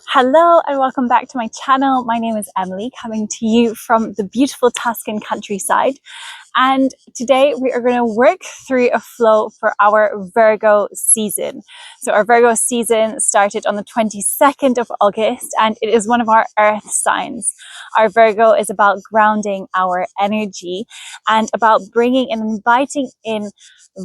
Hello and welcome back to my channel. My name is Emilie, coming to you from the beautiful Tuscan countryside. And today we are going to work through a flow for our Virgo season. So our Virgo season started on the 22nd of August and it is one of our earth signs. Our Virgo is about grounding our energy and about bringing and inviting in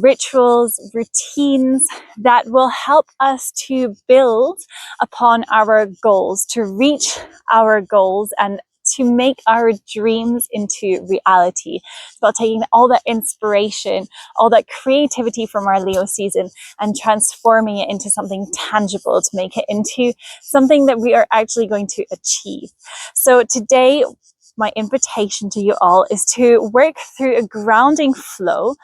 rituals, routines that will help us to build upon our goals, to reach our goals and to make our dreams into reality. It's about taking all that inspiration, all that creativity from our Leo season and transforming it into something tangible, to make it into something that we are actually going to achieve. So today, my invitation to you all is to work through a grounding flow,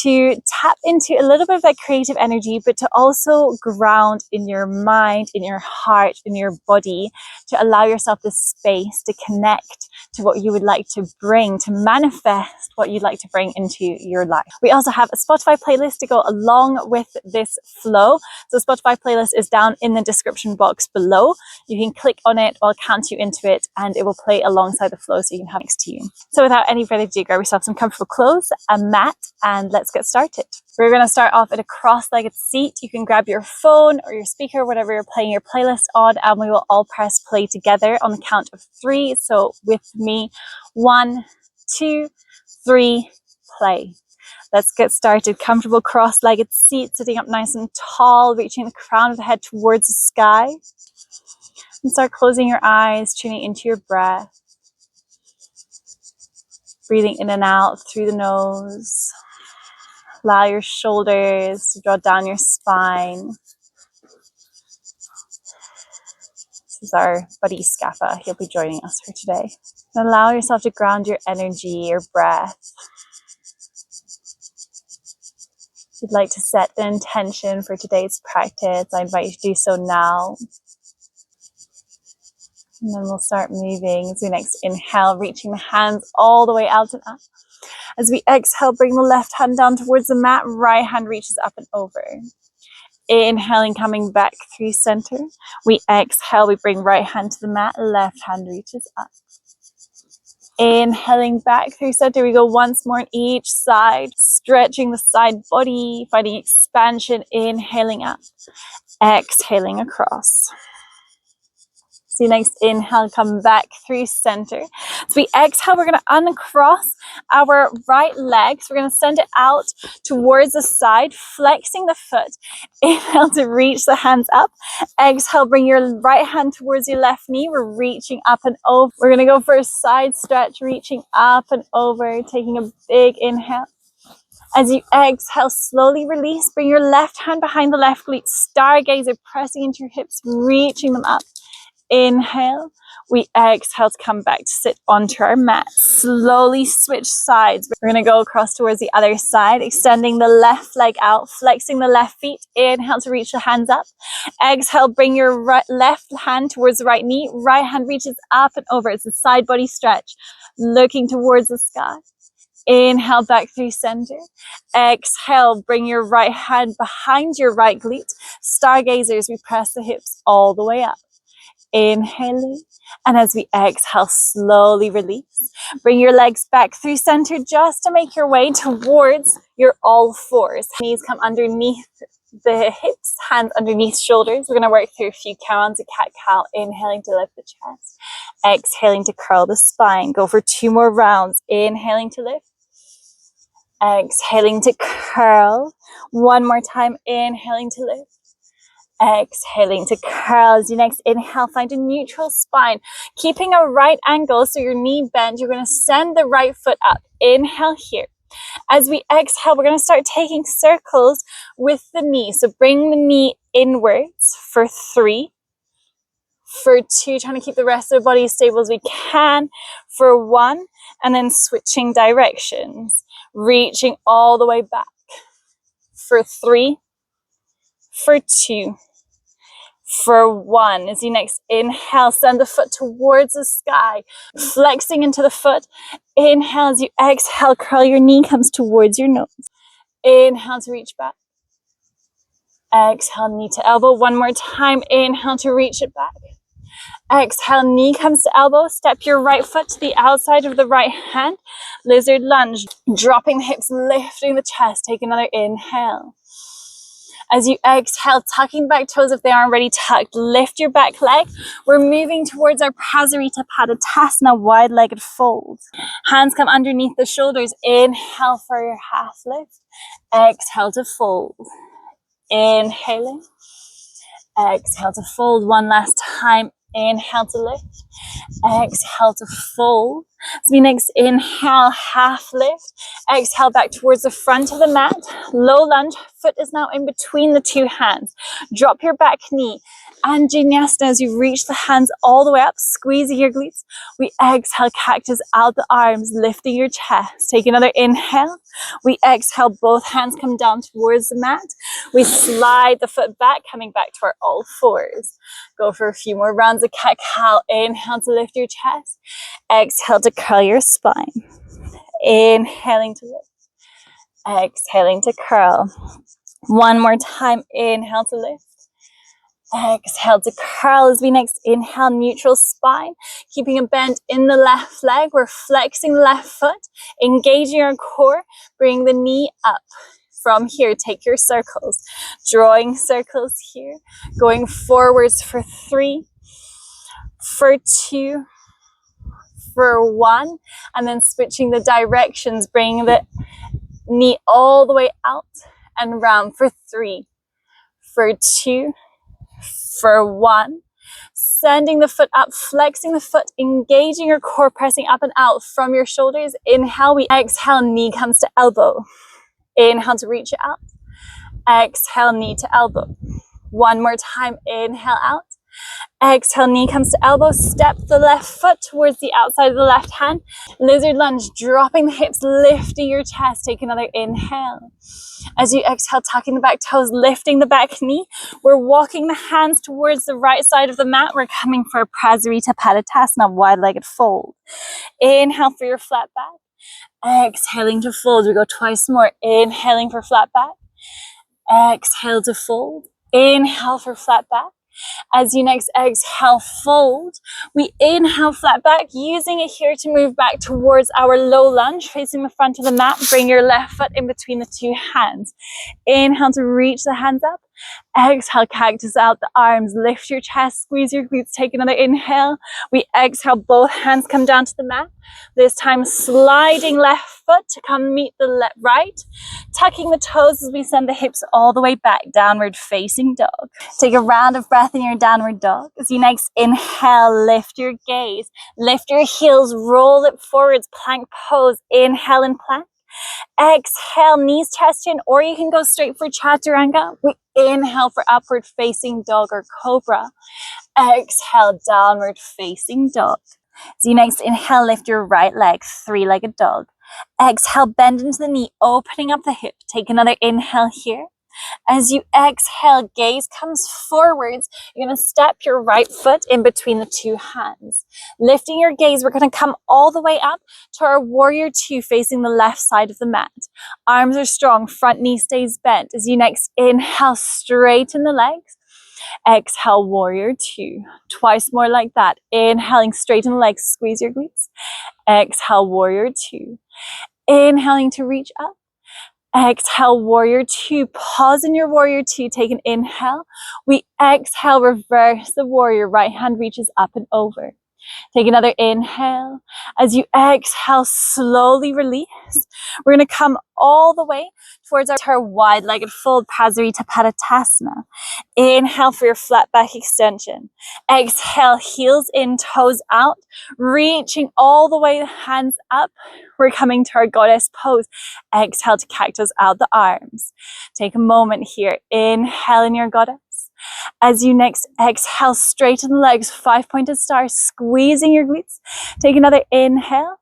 to tap into a little bit of that creative energy, but to also ground in your mind, in your heart, in your body, to allow yourself the space to connect to what you would like to bring, to manifest what you'd like to bring into your life. We also have a Spotify playlist to go along with this flow. So the Spotify playlist is down in the description box below. You can click on it, I'll count you into it, and it will play alongside the flow so you can have it next to you. So without any further ado, grab yourself some comfortable clothes, a mat, and let's get started. We're going to start off at a cross-legged seat. You can grab your phone or your speaker, whatever you're playing your playlist on, and we will all press play together on the count of 3. So with me, 1, 2, 3, play. Let's get started. Comfortable cross-legged seat, sitting up nice and tall, reaching the crown of the head towards the sky. And start closing your eyes, tuning into your breath. Breathing in and out through the nose. Allow your shoulders to draw down your spine. This is our buddy Scappa. He'll be joining us for today. And allow yourself to ground your energy, your breath. If you'd like to set an intention for today's practice, I invite you to do so now. And then we'll start moving as we next inhale, reaching the hands all the way out and up. As we exhale, bring the left hand down towards the mat, right hand reaches up and over. Inhaling, coming back through center. We exhale, we bring right hand to the mat, left hand reaches up. Inhaling back through center, we go once more on each side, stretching the side body, finding expansion, inhaling up, exhaling across. So next inhale, come back through center. So we exhale, we're going to uncross our right leg. So we're going to send it out towards the side, flexing the foot. Inhale to reach the hands up. Exhale, bring your right hand towards your left knee. We're reaching up and over. We're going to go for a side stretch, reaching up and over, taking a big inhale. As you exhale, slowly release. Bring your left hand behind the left glute. Stargazer, pressing into your hips, reaching them up. Inhale, we exhale to come back to sit onto our mat. Slowly switch sides. We're going to go across towards the other side, extending the left leg out, flexing the left feet. Inhale to reach the hands up. Exhale, bring your left hand towards the right knee. Right hand reaches up and over. It's a side body stretch, looking towards the sky. Inhale back through center. Exhale, bring your right hand behind your right glute. Stargazers, we press the hips all the way up. Inhaling, and as we exhale, slowly release. Bring your legs back through center just to make your way towards your all fours. Knees come underneath the hips, hands underneath shoulders. We're going to work through a few counts of cat-cow. Inhaling to lift the chest. Exhaling to curl the spine. Go for 2 more rounds. Inhaling to lift. Exhaling to curl. 1 more time. Inhaling to lift. Exhaling to curl. As you next inhale, find a neutral spine, keeping a right angle so your knee bend. You're going to send the right foot up. Inhale here. As we exhale, we're going to start taking circles with the knee. So bring the knee inwards for 3, for 2, trying to keep the rest of the body as stable as we can, for 1, and then switching directions, reaching all the way back, for 3, for 2, for 1. As you next inhale, send the foot towards the sky, flexing into the foot. Inhale, as you exhale, curl your knee, comes towards your nose. Inhale to reach back. Exhale, knee to elbow. 1 more time. Inhale to reach it back. Exhale, knee comes to elbow. Step your right foot to the outside of the right hand. Lizard lunge, dropping the hips, lifting the chest. Take another inhale. As you exhale, tucking back toes if they aren't already tucked. Lift your back leg. We're moving towards our Prasarita Padottanasana, wide-legged fold. Hands come underneath the shoulders. Inhale for your half lift. Exhale to fold. Inhaling. Exhale to fold one last time. Inhale to lift. Exhale to fold. As we next inhale, half lift. Exhale back towards the front of the mat. Low lunge. Foot is now in between the two hands. Drop your back knee. And Vinyasa as you reach the hands all the way up, squeezing your glutes. We exhale, cactus out the arms, lifting your chest. Take another inhale. We exhale, both hands come down towards the mat. We slide the foot back, coming back to our all fours. Go for a few more rounds of cat-cow. Inhale to lift your chest. Exhale to curl your spine. Inhaling to lift. Exhaling to curl. One more time. Inhale to lift. Exhale to curl as we next inhale, neutral spine, keeping a bend in the left leg. We're flexing the left foot, engaging our core, bring the knee up. From here, take your circles, drawing circles here, going forwards for 3, for 2, for 1, and then switching the directions, bringing the knee all the way out and round for 3, for 2, for 1, sending the foot up, flexing the foot, engaging your core, pressing up and out from your shoulders. Inhale, we exhale, knee comes to elbow. Inhale to reach it out. Exhale, knee to elbow. One more time, inhale out. Exhale, knee comes to elbow. Step the left foot towards the outside of the left hand. Lizard lunge, dropping the hips, lifting your chest. Take another inhale. As you exhale, tucking the back toes, lifting the back knee. We're walking the hands towards the right side of the mat. We're coming for a Prasarita Padottanasana, wide-legged fold. Inhale for your flat back. Exhaling to fold. We go twice more. Inhaling for flat back. Exhale to fold. Inhale for flat back. As you next exhale, fold. We inhale flat back, using it here to move back towards our low lunge, facing the front of the mat. Bring your left foot in between the two hands. Inhale to reach the hands up. Exhale, cactus out the arms. Lift your chest, squeeze your glutes. Take another inhale. We exhale, both hands come down to the mat. This time sliding left foot to come meet the right. Tucking the toes as we send the hips all the way back, downward facing dog. Take a round of breath in your downward dog. As you next inhale, lift your gaze. Lift your heels, roll it forwards, plank pose. Inhale and plank. Exhale, knees, chest in, or you can go straight for chaturanga. We inhale for upward facing dog or cobra. Exhale, downward facing dog. So you next inhale, lift your right leg, 3-legged dog. Exhale, bend into the knee, opening up the hip. Take another inhale here. As you exhale, gaze comes forwards. You're going to step your right foot in between the two hands. Lifting your gaze, we're going to come all the way up to our warrior 2, facing the left side of the mat. Arms are strong, front knee stays bent. As you next inhale, straighten the legs. Exhale, warrior 2. Twice more like that. Inhaling, straighten the legs, squeeze your glutes. Exhale, warrior 2. Inhaling to reach up. Exhale, warrior 2. Pause in your warrior 2. Take an inhale. We exhale, reverse the warrior. Right hand reaches up and over. Take another inhale. As you exhale, slowly release. We're going to come all the way towards our wide-legged fold, Prasarita Padottanasana. Inhale for your flat back extension. Exhale, heels in, toes out, reaching all the way, hands up. We're coming to our goddess pose. Exhale to cactus out the arms. Take a moment here. Inhale in your goddess. As you next exhale, straighten the legs, 5-pointed star, squeezing your glutes. Take another inhale.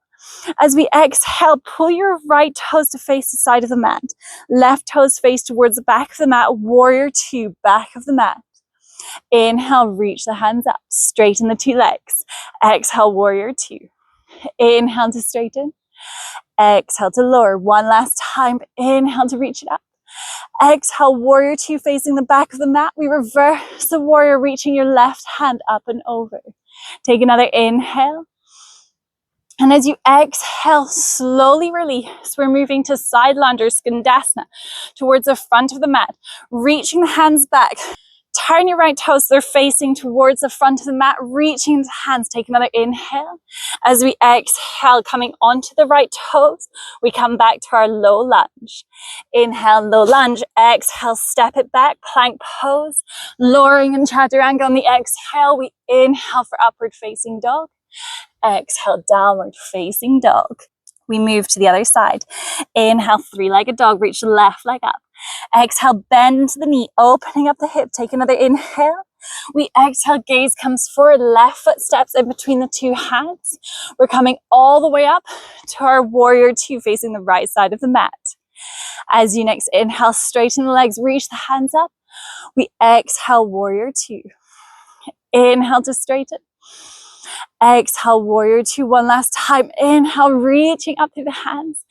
As we exhale, pull your right toes to face the side of the mat. Left toes face towards the back of the mat, warrior 2, back of the mat. Inhale, reach the hands up, straighten the 2 legs. Exhale, warrior 2. Inhale to straighten. Exhale to lower. One last time. Inhale to reach it up. Exhale, warrior two facing the back of the mat. We reverse the warrior, reaching your left hand up and over. Take another inhale. And as you exhale, slowly release. We're moving to side lunge or skandasana towards the front of the mat, reaching the hands back. Turn your right toes, they're facing towards the front of the mat, reaching the hands. Take another inhale. As we exhale, coming onto the right toes, we come back to our low lunge. Inhale, low lunge. Exhale, step it back, plank pose. Lowering in chaturanga on the exhale, we inhale for upward facing dog. Exhale, downward facing dog. We move to the other side. Inhale, three-legged dog, reach the left leg up. Exhale, bend the knee, opening up the hip. Take another inhale. We exhale, gaze comes forward, left foot steps in between the two hands. We're coming all the way up to our warrior two facing the right side of the mat. As you next inhale, straighten the legs, reach the hands up. We exhale, warrior two. Inhale to straighten. Exhale, warrior two. One last time. Inhale, reaching up through the hands.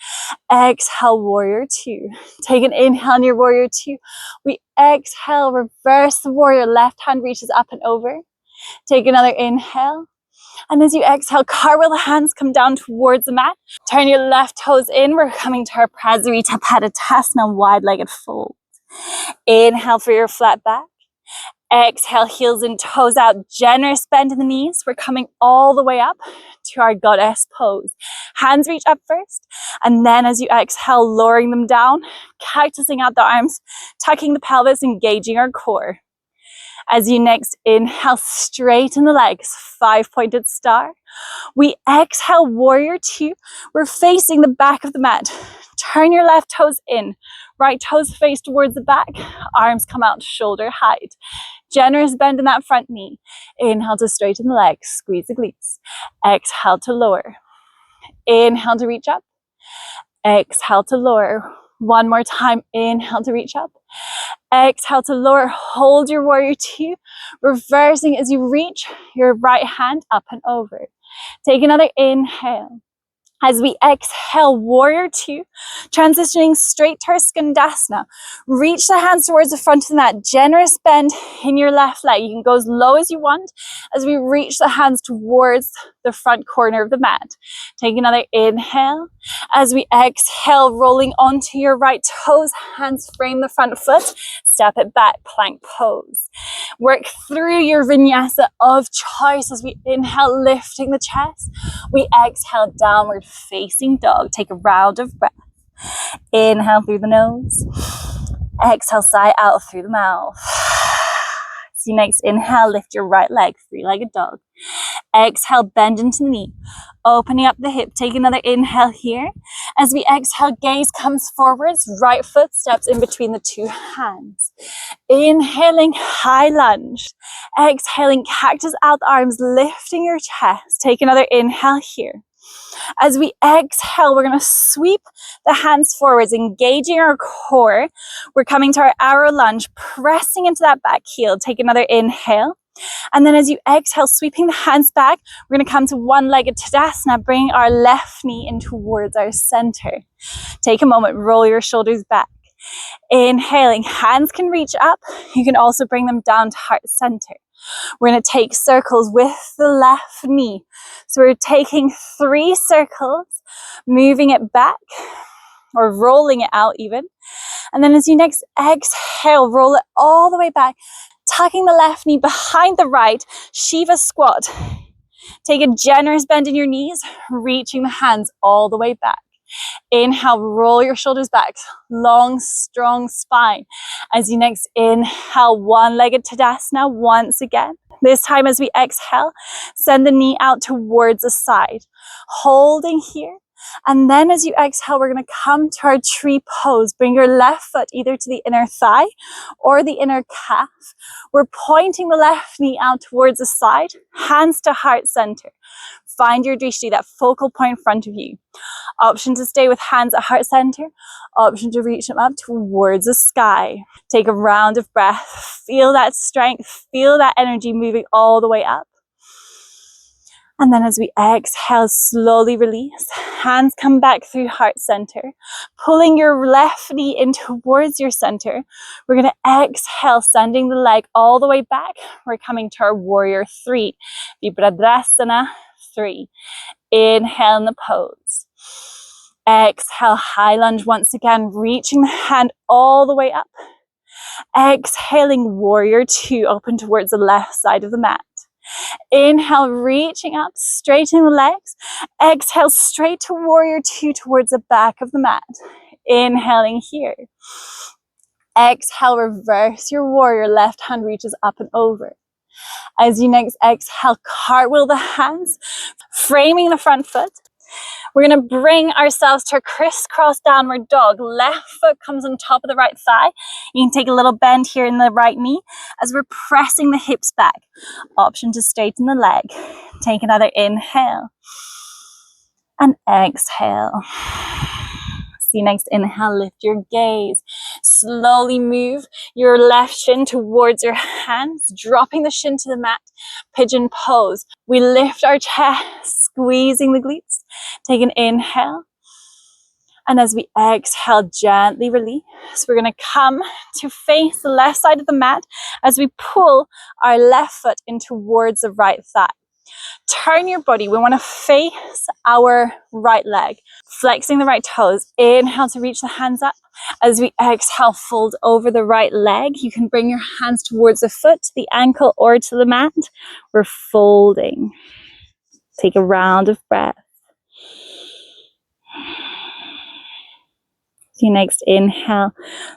Exhale, warrior two. Take an inhale in your warrior two. We exhale, reverse the warrior. Left hand reaches up and over. Take another inhale. And as you exhale, cartwheel the hands, come down towards the mat. Turn your left toes in. We're coming to our Prasarita Padottanasana, wide-legged fold. Inhale for your flat back. Exhale, heels and toes out, generous bend in the knees. We're coming all the way up to our goddess pose. Hands reach up first, and then as you exhale, lowering them down, cactusing out the arms, tucking the pelvis, engaging our core. As you next inhale, straighten the legs, five-pointed star. We exhale, warrior two. We're facing the back of the mat. Turn your left toes in, right toes face towards the back, arms come out shoulder height. Generous bend in that front knee. Inhale to straighten the legs, squeeze the glutes. Exhale to lower. Inhale to reach up. Exhale to lower. One more time. Inhale to reach up. Exhale to lower. Hold your warrior two. Reversing as you reach your right hand up and over. Take another inhale. As we exhale, warrior two, transitioning straight to our skandasana. Reach the hands towards the front of the mat. Generous bend in your left leg. You can go as low as you want as we reach the hands towards the front corner of the mat. Take another inhale. As we exhale, rolling onto your right toes, hands frame the front foot. Step it back, plank pose. Work through your vinyasa of choice as we inhale, lifting the chest. We exhale, downward facing dog. Take a round of breath. Inhale through the nose. Exhale, sigh out through the mouth. So you next inhale, lift your right leg, three-legged dog. Exhale, bend into the knee. Opening up the hip, take another inhale here. As we exhale, gaze comes forwards, right foot steps in between the two hands. Inhaling, high lunge. Exhaling, cactus out the arms, lifting your chest. Take another inhale here. As we exhale, we're going to sweep the hands forwards, engaging our core. We're coming to our arrow lunge, pressing into that back heel. Take another inhale. And then as you exhale, sweeping the hands back, we're going to come to one-legged Tadasana, bringing our left knee in towards our center. Take a moment, roll your shoulders back. Inhaling, hands can reach up. You can also bring them down to heart center. We're going to take circles with the left knee. So we're taking 3 circles, moving it back or rolling it out even. And then as you next exhale, roll it all the way back, tucking the left knee behind the right, Shiva squat. Take a generous bend in your knees, reaching the hands all the way back. Inhale, roll your shoulders back, long, strong spine. As you next inhale, one-legged Tadasana once again. This time as we exhale, send the knee out towards the side, holding here. And then as you exhale, we're going to come to our tree pose. Bring your left foot either to the inner thigh or the inner calf. We're pointing the left knee out towards the side, hands to heart center. Find your drishti, that focal point in front of you. Option to stay with hands at heart center. Option to reach them up towards the sky. Take a round of breath. Feel that strength. Feel that energy moving all the way up. And then as we exhale, slowly release. Hands come back through heart center. Pulling your left knee in towards your center. We're going to exhale, sending the leg all the way back. We're coming to our warrior three. Vibradasana 3. Inhale in the pose. Exhale, high lunge once again, reaching the hand all the way up. Exhaling, warrior 2, open towards the left side of the mat. Inhale, reaching up, straightening the legs. Exhale, straight to warrior 2 towards the back of the mat. Inhaling here. Exhale, reverse your warrior. Left hand reaches up and over. As you next exhale, cartwheel the hands, framing the front foot. We're going to bring ourselves to a crisscross downward dog. Left foot comes on top of the right thigh. You can take a little bend here in the right knee as we're pressing the hips back. Option to straighten the leg. Take another inhale and exhale. See, next inhale, lift your gaze. Slowly move your left shin towards your hands, dropping the shin to the mat. Pigeon pose. We lift our chest, squeezing the glutes. Take an inhale. And as we exhale, gently release. We're going to come to face the left side of the mat as we pull our left foot in towards the right thigh. Turn your body. We want to face our right leg, flexing the right toes. Inhale to reach the hands up. As we exhale, fold over the right leg. You can bring your hands towards the foot, the ankle, or to the mat. We're folding. Take a round of breath. So next inhale,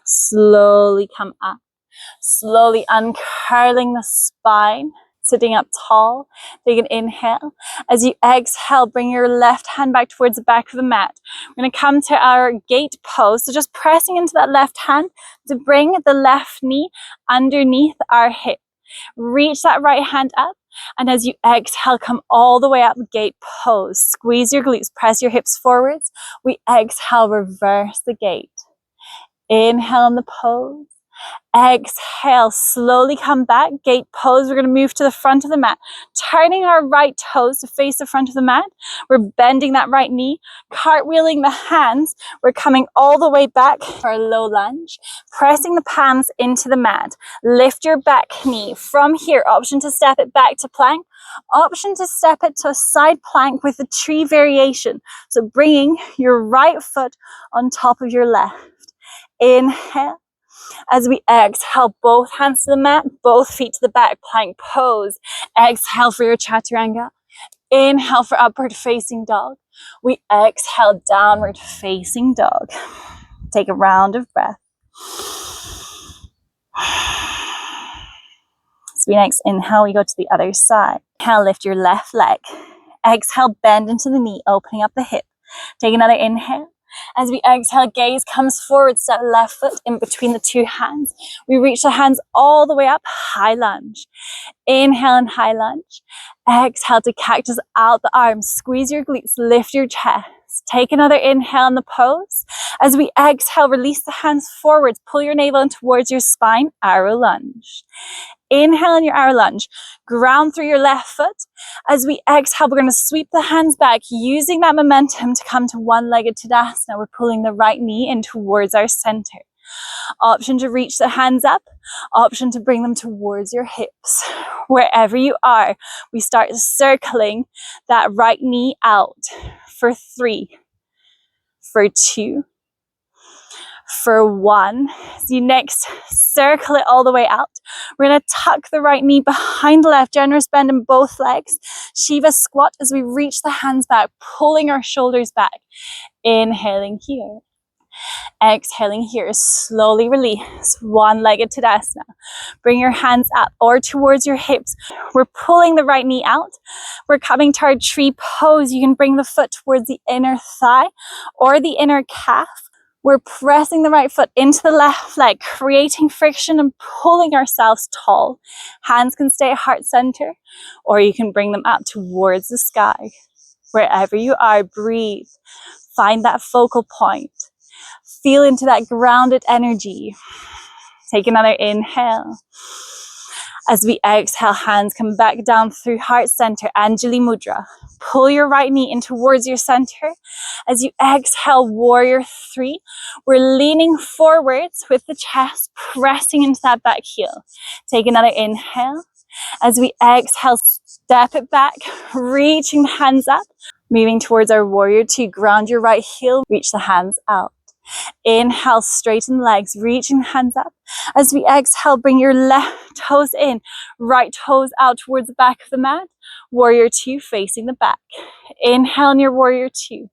slowly come up. Slowly uncurling the spine. Sitting up tall, take an inhale. As you exhale, bring your left hand back towards the back of the mat. We're going to come to our gate pose. So just pressing into that left hand to bring the left knee underneath our hip. Reach that right hand up. And as you exhale, come all the way up, gate pose. Squeeze your glutes, press your hips forwards. We exhale, reverse the gate. Inhale in the pose. Exhale, slowly come back, gate pose. We're going to move to the front of the mat, turning our right toes to face the front of the mat. We're bending that right knee, cartwheeling the hands. We're coming all the way back for a low lunge, pressing the palms into the mat. Lift your back knee. From here, option to step it back to plank, option to step it to a side plank with a tree variation. So bringing your right foot on top of your left. Inhale. As we exhale, both hands to the mat, both feet to the back, plank pose. Exhale for your chaturanga. Inhale for upward facing dog. We exhale, downward facing dog. Take a round of breath. As we next inhale, we go to the other side. Inhale, lift your left leg. Exhale, bend into the knee, opening up the hip. Take another inhale. As we exhale, gaze comes forward, step left foot in between the two hands. We reach the hands all the way up, high lunge. Inhale and high lunge. Exhale to cactus out the arms. Squeeze your glutes, lift your chest. Take another inhale in the pose. As we exhale, release the hands forwards. Pull your navel in towards your spine, arrow lunge. Inhale in your arrow lunge. Ground through your left foot. As we exhale, we're going to sweep the hands back, using that momentum to come to one-legged Tadasana. We're pulling the right knee in towards our center. Option to reach the hands up. Option to bring them towards your hips. Wherever you are, we start circling that right knee out for 3, for 2, for 1. As you next circle it all the way out, we're going to tuck the right knee behind the left, generous bend in both legs. Shiva squat as we reach the hands back, pulling our shoulders back. Inhaling here. Exhaling here, slowly release, one-legged Tadasana. Bring your hands up or towards your hips. We're pulling the right knee out. We're coming to our tree pose. You can bring the foot towards the inner thigh or the inner calf. We're pressing the right foot into the left leg, creating friction and pulling ourselves tall. Hands can stay at heart center, or you can bring them up towards the sky. Wherever you are, breathe. Find that focal point. Feel into that grounded energy. Take another inhale. As we exhale, hands come back down through heart center, Anjali Mudra. Pull your right knee in towards your center. As you exhale, warrior three. We're leaning forwards with the chest, pressing into that back heel. Take another inhale. As we exhale, step it back, reaching the hands up. Moving towards our warrior two, ground your right heel, reach the hands out. Inhale, straighten the legs, reaching the hands up. As we exhale, bring your left toes in, right toes out towards the back of the mat. Warrior two, facing the back. Inhale in your warrior two.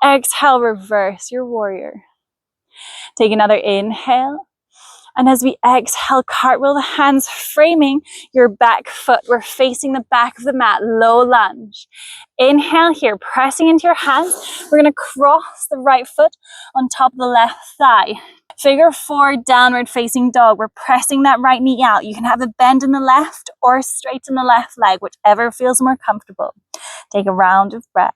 Exhale, reverse your warrior. Take another inhale. And as we exhale, cartwheel the hands, framing your back foot. We're facing the back of the mat, low lunge. Inhale here, pressing into your hands. We're gonna cross the right foot on top of the left thigh. Figure four, downward facing dog. We're pressing that right knee out. You can have a bend in the left or straighten the left leg, whichever feels more comfortable. Take a round of breath.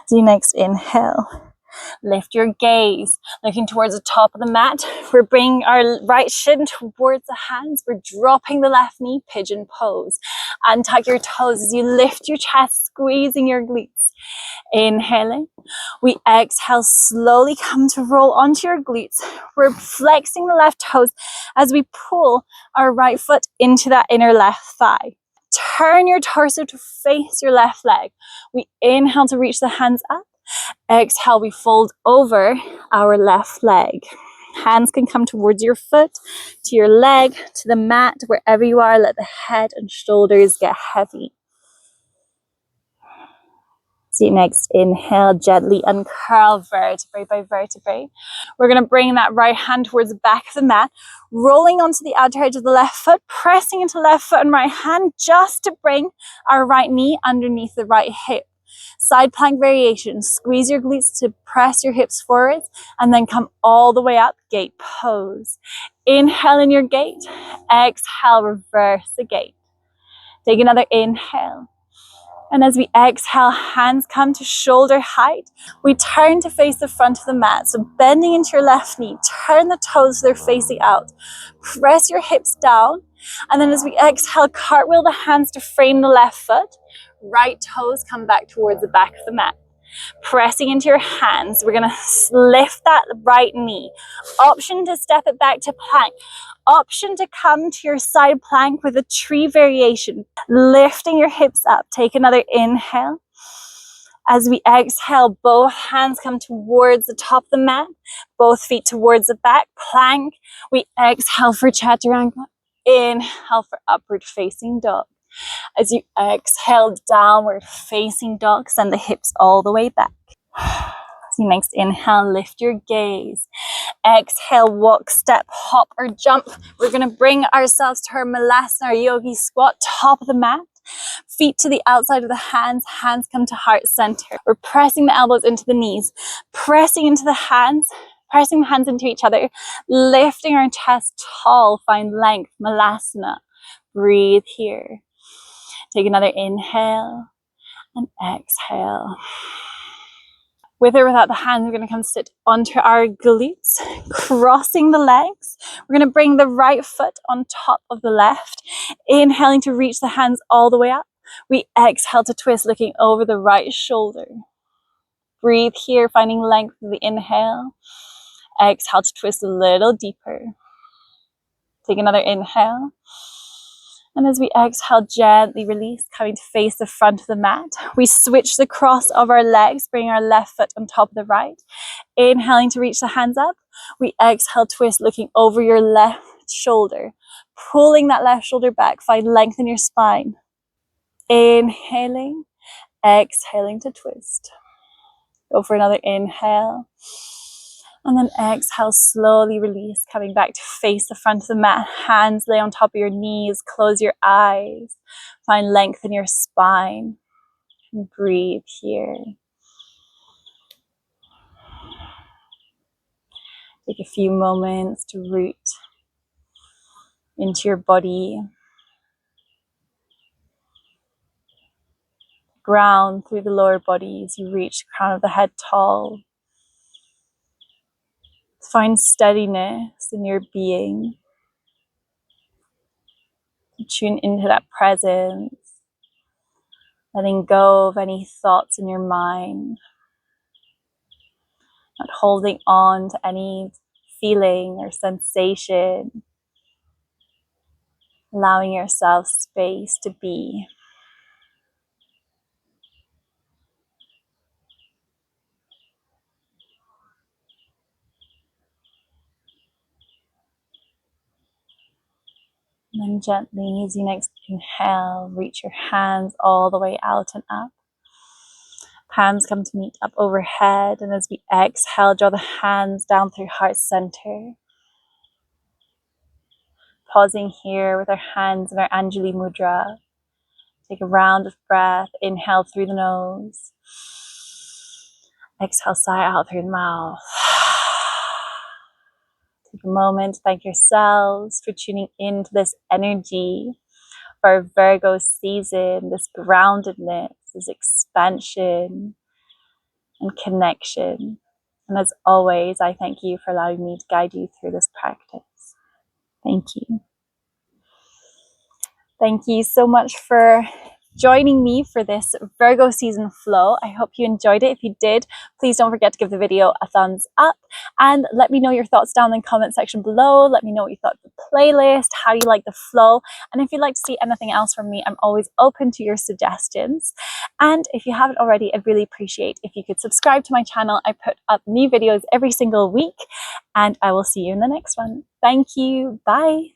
So next inhale. Lift your gaze, looking towards the top of the mat. We're bringing our right shin towards the hands. We're dropping the left knee, pigeon pose. Untuck your toes as you lift your chest, squeezing your glutes. Inhaling. We exhale, slowly come to roll onto your glutes. We're flexing the left toes as we pull our right foot into that inner left thigh. Turn your torso to face your left leg. We inhale to reach the hands up. Exhale, we fold over our left leg. Hands can come towards your foot, to your leg, to the mat, wherever you are. Let the head and shoulders get heavy. So next inhale, gently uncurl vertebrae by vertebrae. We're going to bring that right hand towards the back of the mat, rolling onto the outer edge of the left foot, pressing into left foot and right hand just to bring our right knee underneath the right hip. Side plank variation. Squeeze your glutes to press your hips forwards and then come all the way up, gate pose. Inhale in your gate. Exhale, reverse the gate. Take another inhale. And as we exhale, hands come to shoulder height. We turn to face the front of the mat. So bending into your left knee, turn the toes so they're facing out. Press your hips down. And then as we exhale, cartwheel the hands to frame the left foot. Right toes come back towards the back of the mat. Pressing into your hands, we're gonna lift that right knee. Option to step it back to plank. Option to come to your side plank with a tree variation. Lifting your hips up. Take another inhale. As we exhale, both hands come towards the top of the mat. Both feet towards the back. Plank. We exhale for chaturanga. Inhale for upward facing dog. As you exhale, downward facing dog, send the hips all the way back. So next inhale, lift your gaze. Exhale, walk, step, hop, or jump. We're going to bring ourselves to our Malasana, our yogi squat, top of the mat. Feet to the outside of the hands. Hands come to heart center. We're pressing the elbows into the knees. Pressing into the hands. Pressing the hands into each other. Lifting our chest tall. Find length. Malasana. Breathe here. Take another inhale and exhale. With or without the hands, we're going to come sit onto our glutes, crossing the legs. We're going to bring the right foot on top of the left, inhaling to reach the hands all the way up. We exhale to twist, looking over the right shoulder. Breathe here, finding length of the inhale. Exhale to twist a little deeper. Take another inhale. And as we exhale, gently release, coming to face the front of the mat. We switch the cross of our legs, bring our left foot on top of the right. Inhaling to reach the hands up. We exhale, twist, looking over your left shoulder. Pulling that left shoulder back, find length in your spine. Inhaling, exhaling to twist. Go for another inhale. And then exhale, slowly release, coming back to face the front of the mat. Hands lay on top of your knees, close your eyes. Find length in your spine. And breathe here. Take a few moments to root into your body. Ground through the lower body as you reach the crown of the head tall. Find steadiness in your being. Tune into that presence, letting go of any thoughts in your mind, not holding on to any feeling or sensation, allowing yourself space to be. And then gently, as you next inhale, reach your hands all the way out and up. Hands come to meet up overhead, and as we exhale, draw the hands down through heart center. Pausing here with our hands in our Anjali Mudra. Take a round of breath. Inhale through the nose. Exhale, sigh out through the mouth. Take a moment to thank yourselves for tuning into this energy for our Virgo season, this groundedness, this expansion and connection. And as always, I thank you for allowing me to guide you through this practice. Thank you. Thank you so much for joining me for this Virgo season flow. I hope you enjoyed it. If you did, please don't forget to give the video a thumbs up and let me know your thoughts down in the comment section below. Let me know what you thought of the playlist, how you like the flow, and if you'd like to see anything else from me, I'm always open to your suggestions. And if you haven't already, I'd really appreciate if you could subscribe to my channel. I put up new videos every single week, and I will see you in the next one. Thank you. Bye.